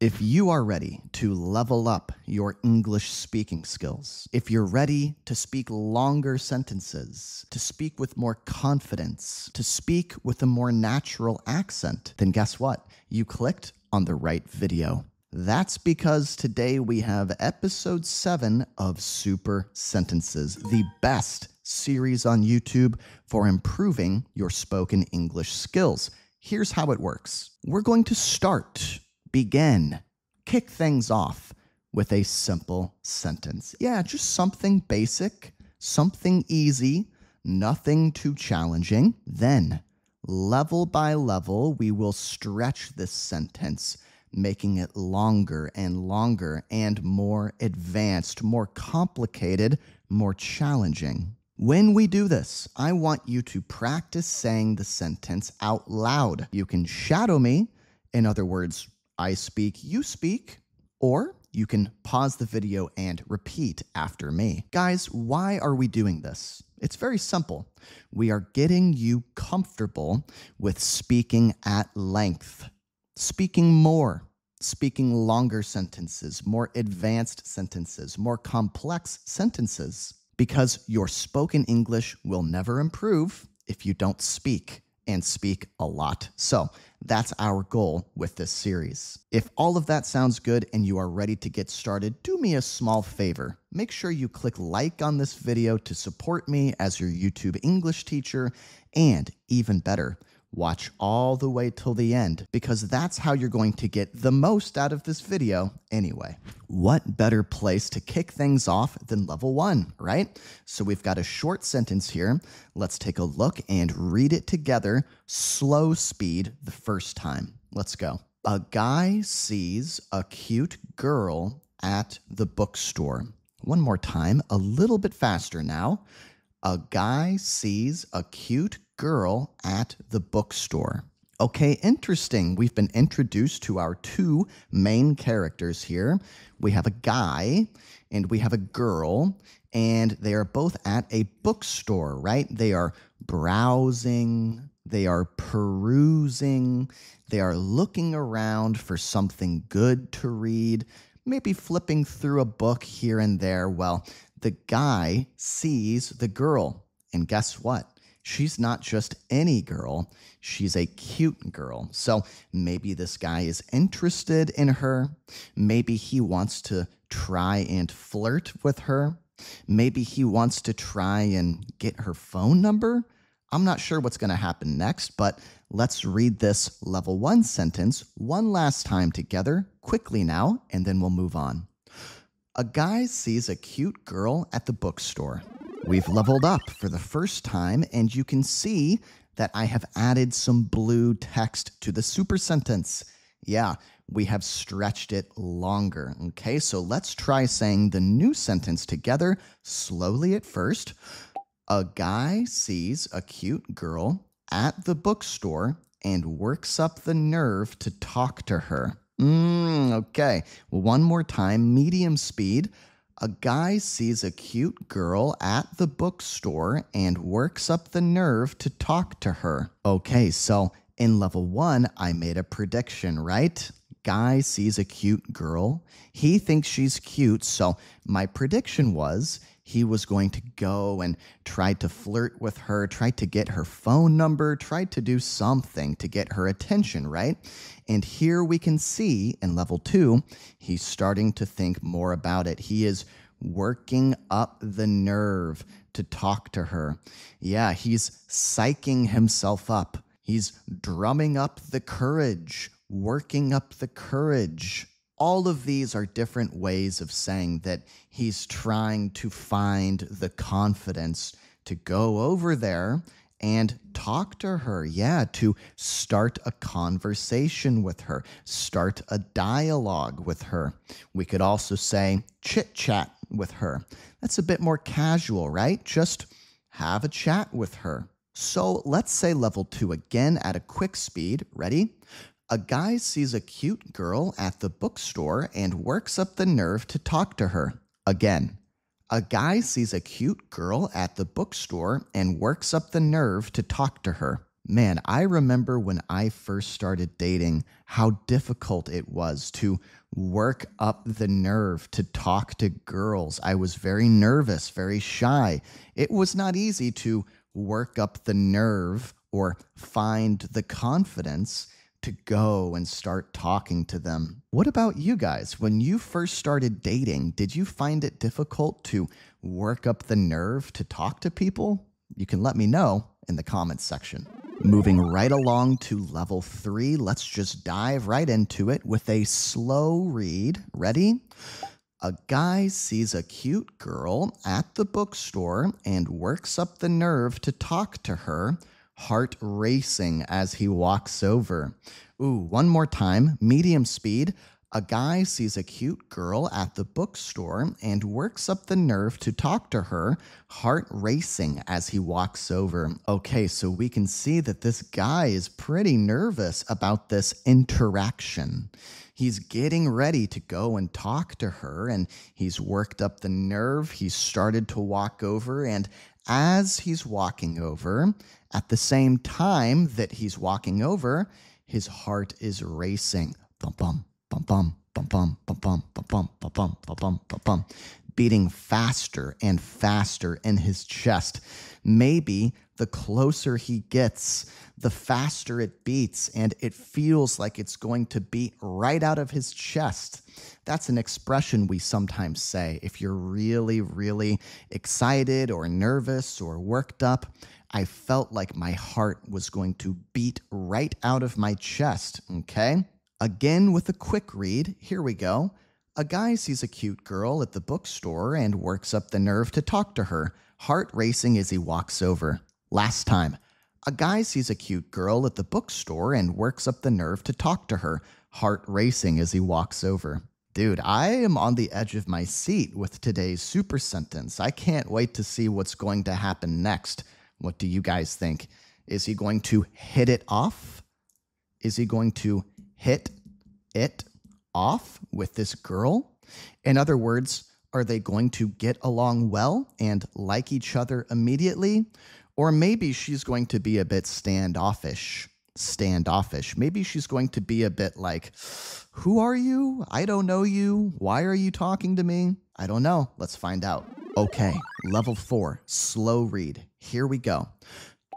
If you are ready to level up your English speaking skills, if you're ready to speak longer sentences, to speak with more confidence, to speak with a more natural accent, then guess what? You clicked on the right video. That's because today we have episode 7 of Super Sentences, the best series on YouTube for improving your spoken English skills. Here's how it works. We're going to begin, kick things off with a simple sentence. Yeah, just something basic, something easy, nothing too challenging. Then, level by level, we will stretch this sentence, making it longer and longer and more advanced, more complicated, more challenging. When we do this, I want you to practice saying the sentence out loud. You can shadow me. In other words, I speak, you speak, or you can pause the video and repeat after me. Guys, why are we doing this? It's very simple. We are getting you comfortable with speaking at length, speaking more, speaking longer sentences, more advanced sentences, more complex sentences, because your spoken English will never improve if you don't speak, and speak a lot. So that's our goal with this series. If all of that sounds good and you are ready to get started, do me a small favor. Make sure you click like on this video to support me as your YouTube English teacher, and even better, watch all the way till the end, because that's how you're going to get the most out of this video anyway. What better place to kick things off than level 1, right? So we've got a short sentence here. Let's take a look and read it together, slow speed the first time. Let's go. A guy sees a cute girl at the bookstore. One more time, a little bit faster now. A guy sees a cute girl at the bookstore. Okay, interesting. We've been introduced to our two main characters here. We have a guy and we have a girl, and they are both at a bookstore, right? They are browsing, they are perusing, they are looking around for something good to read, maybe flipping through a book here and there. Well, the guy sees the girl, and guess what? She's not just any girl, she's a cute girl. So maybe this guy is interested in her. Maybe he wants to try and flirt with her. Maybe he wants to try and get her phone number. I'm not sure what's going to happen next, but let's read this level 1 sentence one last time together, quickly now, and then we'll move on. A guy sees a cute girl at the bookstore. We've leveled up for the first time, and you can see that I have added some blue text to the super sentence. Yeah, we have stretched it longer. Okay, so let's try saying the new sentence together, slowly at first. A guy sees a cute girl at the bookstore and works up the nerve to talk to her. Okay, one more time, medium speed. A guy sees a cute girl at the bookstore and works up the nerve to talk to her. Okay, so in level 1, I made a prediction, right? Guy sees a cute girl. He thinks she's cute, so my prediction was he was going to go and try to flirt with her, try to get her phone number, try to do something to get her attention, right? And here we can see in level 2, he's starting to think more about it. He is working up the nerve to talk to her. Yeah, he's psyching himself up. He's drumming up the courage, working up the courage. All of these are different ways of saying that he's trying to find the confidence to go over there and talk to her. Yeah, to start a conversation with her, start a dialogue with her. We could also say chit-chat with her. That's a bit more casual, right? Just have a chat with her. So let's say level 2 again at a quick speed. Ready? A guy sees a cute girl at the bookstore and works up the nerve to talk to her. Again. A guy sees a cute girl at the bookstore and works up the nerve to talk to her. Man, I remember when I first started dating how difficult it was to work up the nerve to talk to girls. I was very nervous, very shy. It was not easy to work up the nerve or find the confidence to go and start talking to them. What about you guys? When you first started dating, did you find it difficult to work up the nerve to talk to people? You can let me know in the comments section. Moving right along to level 3, let's just dive right into it with a slow read. Ready? A guy sees a cute girl at the bookstore and works up the nerve to talk to her, heart racing as he walks over. Ooh, one more time, medium speed. A guy sees a cute girl at the bookstore and works up the nerve to talk to her, heart racing as he walks over. Okay, so we can see that this guy is pretty nervous about this interaction. He's getting ready to go and talk to her, and he's worked up the nerve. He's started to walk over, and as he's walking over, at the same time that he's walking over, his heart is racing. Bum, bum. Bum bum bum bum bum bum bum bum bum bum bum bum bum bum, beating faster and faster in his chest. Maybe the closer he gets, the faster it beats, and it feels like it's going to beat right out of his chest. That's an expression we sometimes say if you're really, really excited or nervous or worked up. I felt like my heart was going to beat right out of my chest, okay? Again, with a quick read, here we go. A guy sees a cute girl at the bookstore and works up the nerve to talk to her, heart racing as he walks over. Last time. A guy sees a cute girl at the bookstore and works up the nerve to talk to her, heart racing as he walks over. Dude, I am on the edge of my seat with today's super sentence. I can't wait to see what's going to happen next. What do you guys think? Is he going to hit it off? Is he going to hit it off with this girl? In other words, are they going to get along well and like each other immediately? Or maybe she's going to be a bit standoffish. Maybe she's going to be a bit like, who are you? I don't know you. Why are you talking to me? I don't know. Let's find out. Okay, level 4, slow read. Here we go.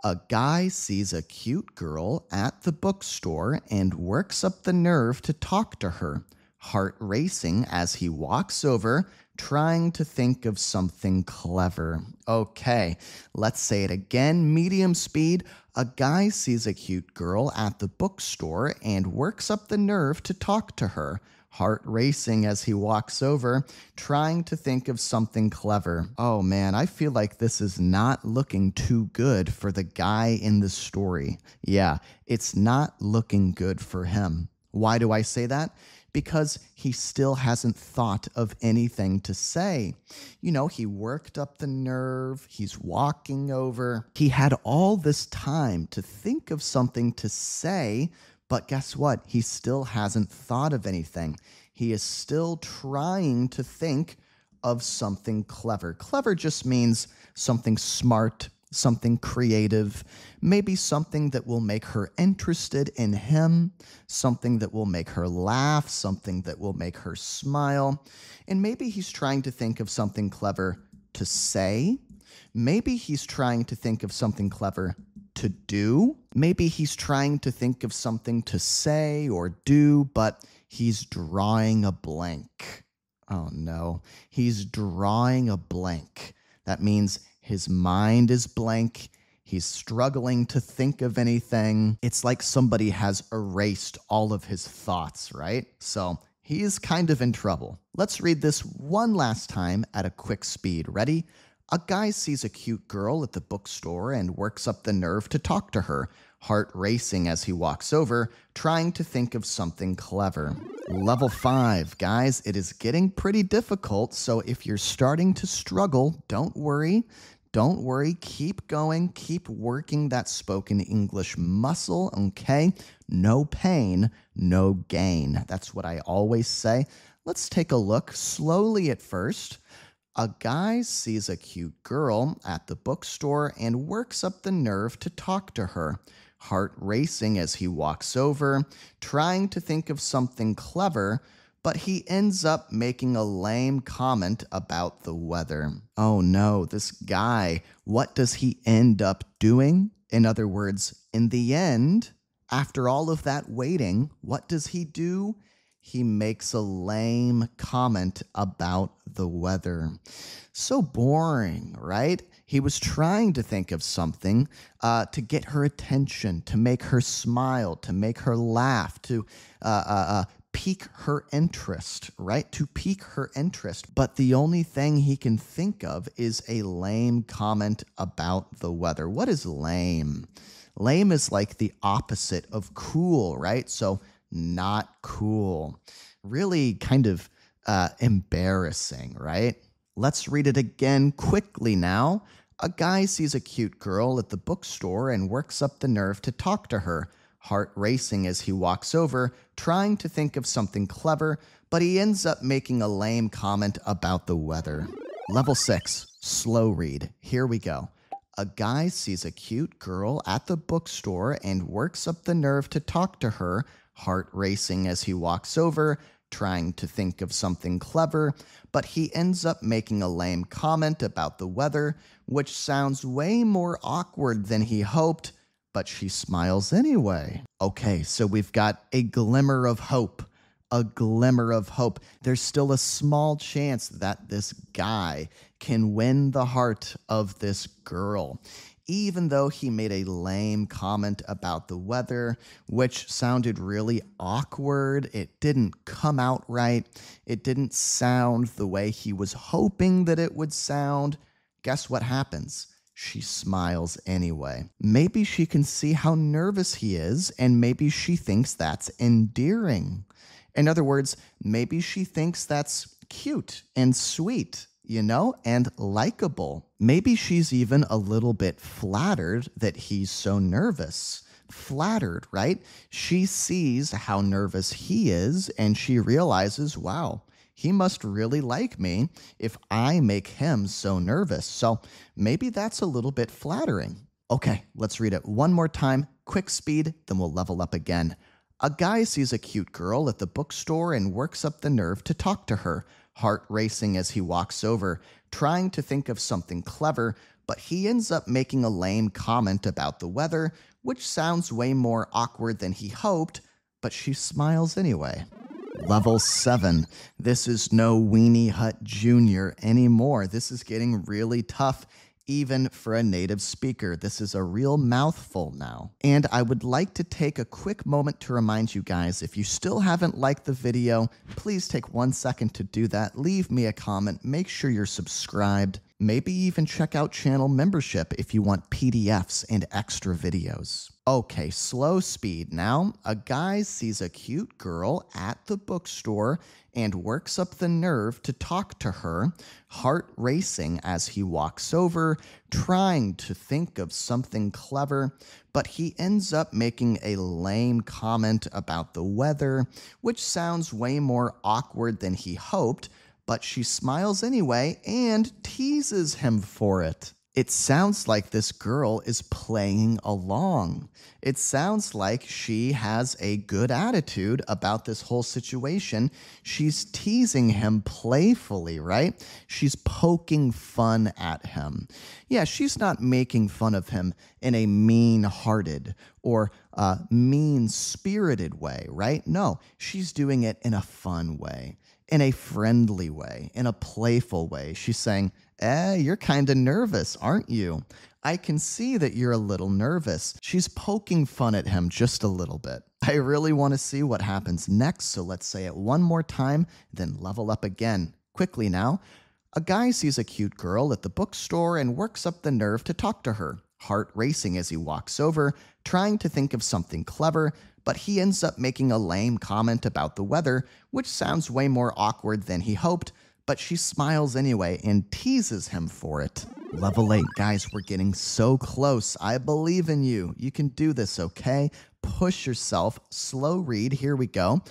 A guy sees a cute girl at the bookstore and works up the nerve to talk to her, heart racing as he walks over, trying to think of something clever. Okay, let's say it again, medium speed. A guy sees a cute girl at the bookstore and works up the nerve to talk to her, heart racing as he walks over, trying to think of something clever. Oh man, I feel like this is not looking too good for the guy in the story. Yeah, it's not looking good for him. Why do I say that? Because he still hasn't thought of anything to say. You know, he worked up the nerve, he's walking over. He had all this time to think of something to say, but guess what? He still hasn't thought of anything. He is still trying to think of something clever. Clever just means something smart, something creative, maybe something that will make her interested in him, something that will make her laugh, something that will make her smile. And maybe he's trying to think of something clever to say. Maybe he's trying to think of something clever to do. Maybe he's trying to think of something to say or do, but he's drawing a blank. Oh no, he's drawing a blank. That means his mind is blank. He's struggling to think of anything. It's like somebody has erased all of his thoughts, right? So he is kind of in trouble. Let's read this one last time at a quick speed. Ready? A guy sees a cute girl at the bookstore and works up the nerve to talk to her, heart racing as he walks over, trying to think of something clever. Level 5, guys, it is getting pretty difficult, so if you're starting to struggle, don't worry. Don't worry, keep going, keep working that spoken English muscle, okay? No pain, no gain. That's what I always say. Let's take a look slowly at first. A guy sees a cute girl at the bookstore and works up the nerve to talk to her, heart racing as he walks over, trying to think of something clever, but he ends up making a lame comment about the weather. Oh no, this guy, what does he end up doing? In other words, in the end, after all of that waiting, what does he do? He makes a lame comment about the weather. So boring, right? He was trying to think of something to get her attention, to make her smile, to make her laugh, to pique her interest, right? To pique her interest. But the only thing he can think of is a lame comment about the weather. What is lame? Lame is like the opposite of cool, right? So not cool. Really kind of embarrassing, right? Let's read it again quickly now. A guy sees a cute girl at the bookstore and works up the nerve to talk to her, heart racing as he walks over, trying to think of something clever, but he ends up making a lame comment about the weather. Level 6, slow read. Here we go. A guy sees a cute girl at the bookstore and works up the nerve to talk to her, heart racing as he walks over, trying to think of something clever, but he ends up making a lame comment about the weather, which sounds way more awkward than he hoped, but she smiles anyway. Okay, so we've got a glimmer of hope. A glimmer of hope. There's still a small chance that this guy can win the heart of this girl, even though he made a lame comment about the weather, which sounded really awkward. It didn't come out right. It didn't sound the way he was hoping that it would sound. Guess what happens? She smiles anyway. Maybe she can see how nervous he is, and maybe she thinks that's endearing. In other words, maybe she thinks that's cute and sweet, and likable. Maybe she's even a little bit flattered that he's so nervous. Flattered, right? She sees how nervous he is, and she realizes, wow, he must really like me if I make him so nervous. So maybe that's a little bit flattering. Okay, let's read it one more time. Quick speed, then we'll level up again. A guy sees a cute girl at the bookstore and works up the nerve to talk to her, heart racing as he walks over, trying to think of something clever, but he ends up making a lame comment about the weather, which sounds way more awkward than he hoped, but she smiles anyway. Level 7. This is no Weenie Hut Jr. anymore. This is getting really tough, even for a native speaker. This is a real mouthful now. And I would like to take a quick moment to remind you guys, if you still haven't liked the video, please take 1 second to do that. Leave me a comment. Make sure you're subscribed. Maybe even check out channel membership if you want PDFs and extra videos. Okay, slow speed now. A guy sees a cute girl at the bookstore and works up the nerve to talk to her, heart racing as he walks over, trying to think of something clever, but he ends up making a lame comment about the weather, which sounds way more awkward than he hoped, but she smiles anyway and teases him for it. It sounds like this girl is playing along. It sounds like she has a good attitude about this whole situation. She's teasing him playfully, right? She's poking fun at him. Yeah, she's not making fun of him in a mean-hearted or mean-spirited way, right? No, she's doing it in a fun way, in a friendly way, in a playful way. She's saying, you're kind of nervous, aren't you? I can see that you're a little nervous. She's poking fun at him just a little bit. I really want to see what happens next, so let's say it one more time, then level up again. Quickly now. A guy sees a cute girl at the bookstore and works up the nerve to talk to her, heart racing as he walks over, trying to think of something clever, but he ends up making a lame comment about the weather, which sounds way more awkward than he hoped, but she smiles anyway and teases him for it. Level 8. Guys, we're getting so close. I believe in you. You can do this, okay? Push yourself. Slow read. Here we go.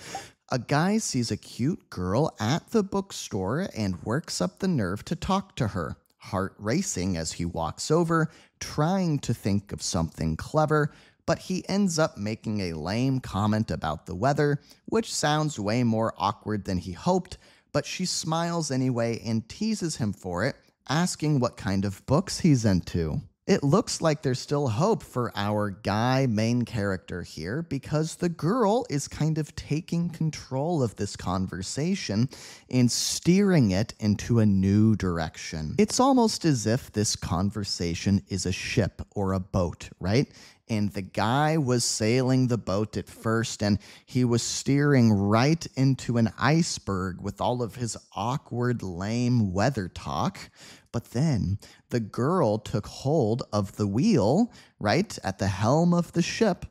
A guy sees a cute girl at the bookstore and works up the nerve to talk to her, heart racing as he walks over, trying to think of something clever, but he ends up making a lame comment about the weather, which sounds way more awkward than he hoped, but she smiles anyway and teases him for it, asking what kind of books he's into. It looks like there's still hope for our guy main character here because the girl is kind of taking control of this conversation and steering it into a new direction. It's almost as if this conversation is a ship or a boat, right? And the guy was sailing the boat at first, and he was steering right into an iceberg with all of his awkward, lame weather talk. But then the girl took hold of the wheel, right, at the helm of the ship,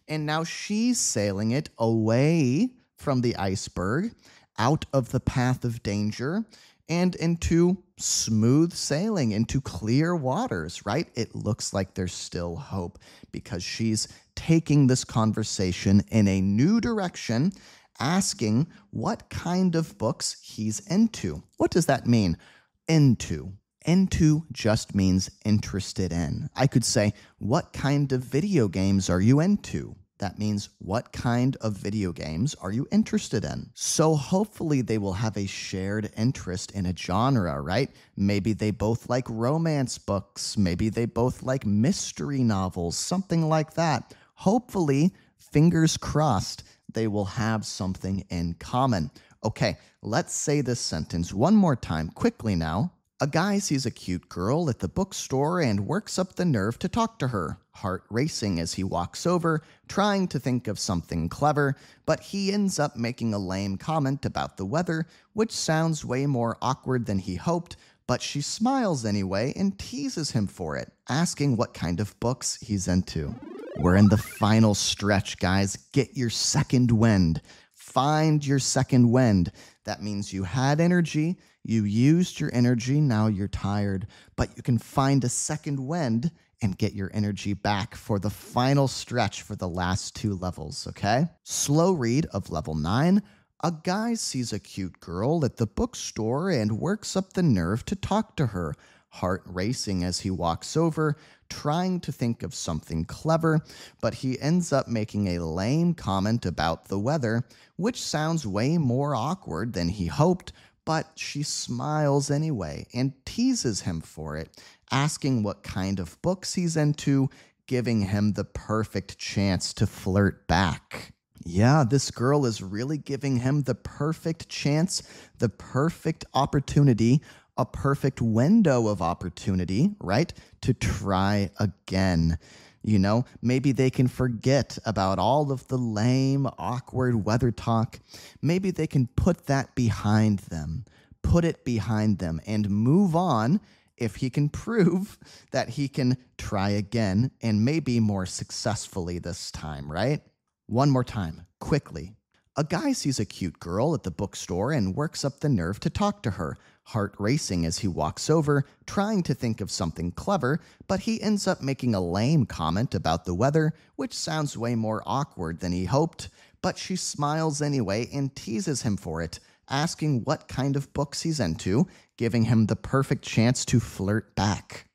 and now she's sailing it away from the iceberg, out of the path of danger, and into smooth sailing, into clear waters, right? It looks like there's still hope because she's taking this conversation in a new direction, asking what kind of books he's into. What does that mean? Into. Into just means interested in. I could say, what kind of video games are you into? That means, what kind of video games are you interested in? So hopefully they will have a shared interest in a genre, right? Maybe they both like romance books. Maybe they both like mystery novels, something like that. Hopefully, fingers crossed, they will have something in common. Okay, let's say this sentence one more time quickly now. A guy sees a cute girl at the bookstore and works up the nerve to talk to her, heart racing as he walks over, trying to think of something clever, but he ends up making a lame comment about the weather, which sounds way more awkward than he hoped, but she smiles anyway and teases him for it, asking what kind of books he's into. We're in the final stretch, guys. Get your second wind. Find your second wind. That means you had energy, you used your energy, now you're tired, but you can find a second wind and get your energy back for the final stretch for the last 2 levels, okay? Slow read of level 9. A guy sees a cute girl at the bookstore and works up the nerve to talk to her, heart racing as he walks over, trying to think of something clever, but he ends up making a lame comment about the weather, which sounds way more awkward than he hoped, but she smiles anyway and teases him for it, asking what kind of books he's into, giving him the perfect chance to flirt back. Yeah, this girl is really giving him the perfect chance, the perfect opportunity, a perfect window of opportunity, right, to try again. You know, maybe they can forget about all of the lame, awkward weather talk. Maybe they can put that behind them, put it behind them, and move on if he can prove that he can try again and maybe more successfully this time, right? One more time, quickly. A guy sees a cute girl at the bookstore and works up the nerve to talk to her, heart racing as he walks over, trying to think of something clever, but he ends up making a lame comment about the weather, which sounds way more awkward than he hoped, but she smiles anyway and teases him for it, asking what kind of books he's into, giving him the perfect chance to flirt back.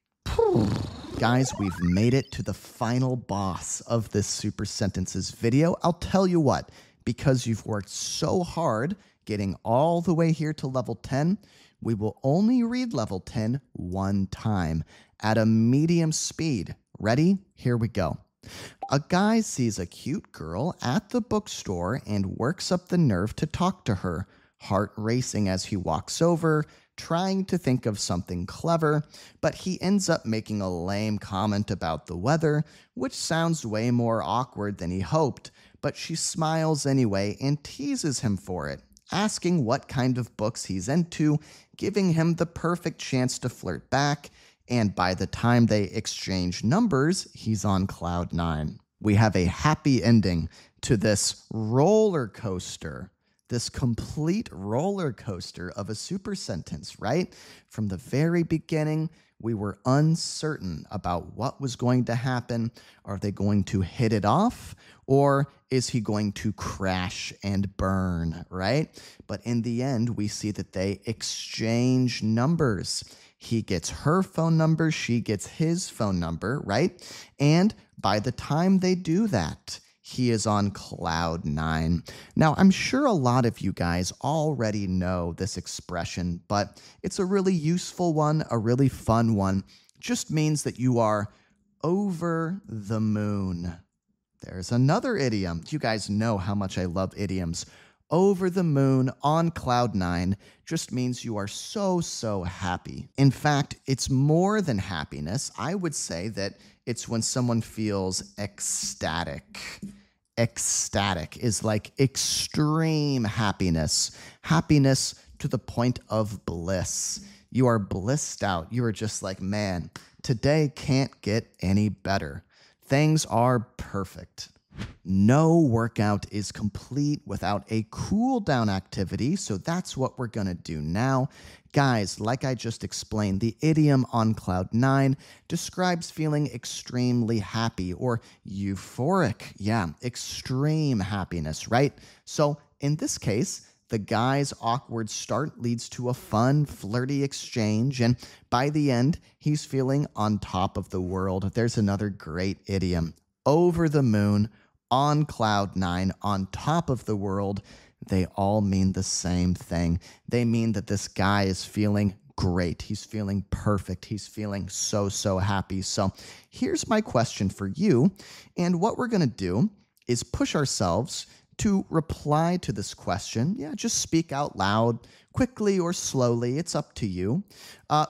Guys, we've made it to the final boss of this Super Sentences video. I'll tell you what, because you've worked so hard getting all the way here to level 10, we will only read level 10 one time at a medium speed. Ready? Here we go. A guy sees a cute girl at the bookstore and works up the nerve to talk to her, heart racing as he walks over, trying to think of something clever, but he ends up making a lame comment about the weather, which sounds way more awkward than he hoped, but she smiles anyway and teases him for it, asking what kind of books he's into, giving him the perfect chance to flirt back, and by the time they exchange numbers, he's on cloud 9. We have a happy ending to this roller coaster, this complete roller coaster of a super sentence, right? From the very beginning, we were uncertain about what was going to happen. Are they going to hit it off? Or is he going to crash and burn, right? But in the end, we see that they exchange numbers. He gets her phone number, she gets his phone number, right? And By the time they do that, he is on cloud nine. Now, I'm sure a lot of you guys already know this expression, but it's a really useful one, a really fun one. Just means that you are over the moon. There's another idiom. You guys know how much I love idioms. Over the moon, on cloud nine, just means you are so happy. In fact, it's more than happiness. I would say that it's when someone feels ecstatic. Ecstatic is like extreme happiness. Happiness to the point of bliss. You are blissed out. You are just like, man, today can't get any better. Things are perfect. No workout is complete without a cool down activity, so that's what we're going to do now. Guys, like I just explained, the idiom on cloud nine describes feeling extremely happy or euphoric. Yeah, extreme happiness, right? So in this case, the guy's awkward start leads to a fun, flirty exchange, and by the end, he's feeling on top of the world. There's another great idiom. Over the moon, on cloud nine, on top of the world. They all mean the same thing. They mean that this guy is feeling great. He's feeling perfect. He's feeling so happy. So here's my question for you. And what we're going to do is push ourselves to reply to this question. Yeah, just speak out loud, quickly or slowly. It's up to you,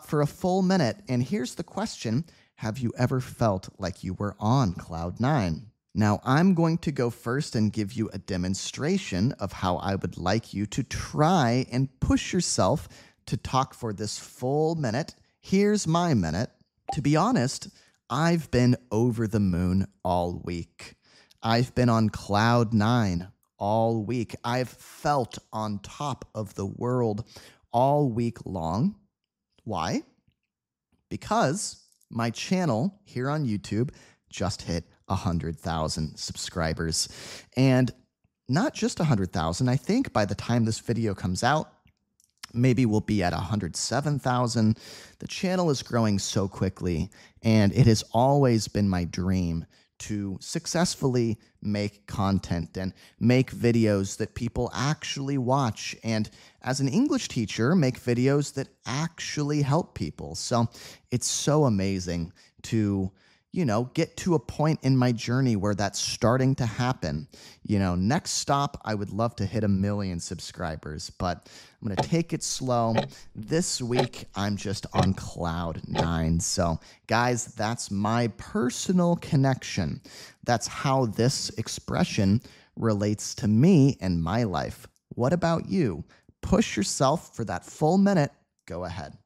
for a full minute. And here's the question. Have you ever felt like you were on cloud nine? Now, I'm going to go first and give you a demonstration of how I would like you to try and push yourself to talk for this full minute. Here's my minute. To be honest, I've been over the moon all week. I've been on cloud nine all week. I've felt on top of the world all week long. Why? Because my channel here on YouTube just hit 100,000 subscribers. And not just 100,000, I think by the time this video comes out, maybe we'll be at 107,000. The channel is growing so quickly, and it has always been my dream to successfully make content and make videos that people actually watch. And as an English teacher, make videos that actually help people. So it's so amazing to get to a point in my journey where that's starting to happen. Next stop, I would love to hit 1 million subscribers, but I'm going to take it slow. This week, I'm just on cloud nine. So guys, that's my personal connection. That's how this expression relates to me and my life. What about you? Push yourself for that full minute. Go ahead.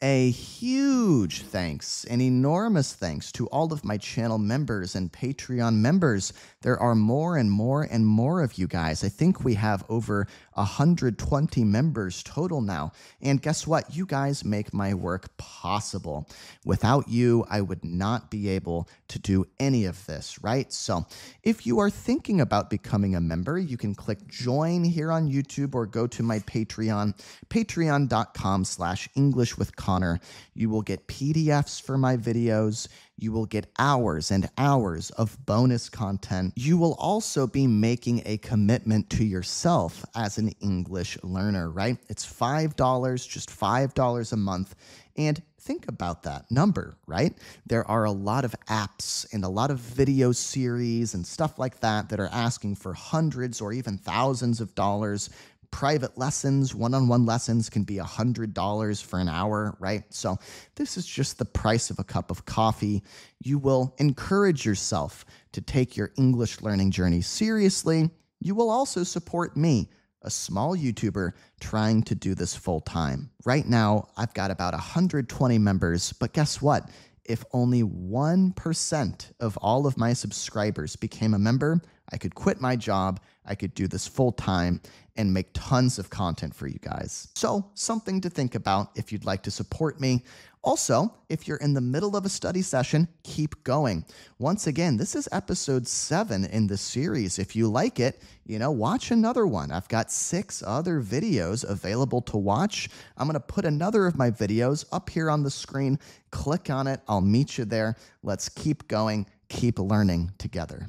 A huge thanks, an enormous thanks to all of my channel members and Patreon members. There are more and more and more of you guys. I think we have over 120 members total now. And guess what? You guys make my work possible. Without you, I would not be able to do any of this, right? So if you are thinking about becoming a member, you can click join here on YouTube or go to my Patreon, patreon.com/EnglishWithConfidence. Connor. You will get PDFs for my videos. You will get hours and hours of bonus content. You will also be making a commitment to yourself as an English learner, right? It's $5, just $5 a month. And think about that number, right? There are a lot of apps and a lot of video series and stuff like that that are asking for hundreds or even thousands of dollars. Private lessons, one-on-one lessons can be $100 for an hour, right? So this is just the price of a cup of coffee. You will encourage yourself to take your English learning journey seriously. You will also support me, a small YouTuber trying to do this full time. Right now, I've got about 120 members, but guess what? If only 1% of all of my subscribers became a member, I could quit my job, I could do this full time, and make tons of content for you guys. So, something to think about if you'd like to support me. Also, if you're in the middle of a study session, keep going. Once again, this is episode 7 in the series. If you like it, watch another one. I've got 6 other videos available to watch. I'm going to put another of my videos up here on the screen. Click on it. I'll meet you there. Let's keep going, keep learning together.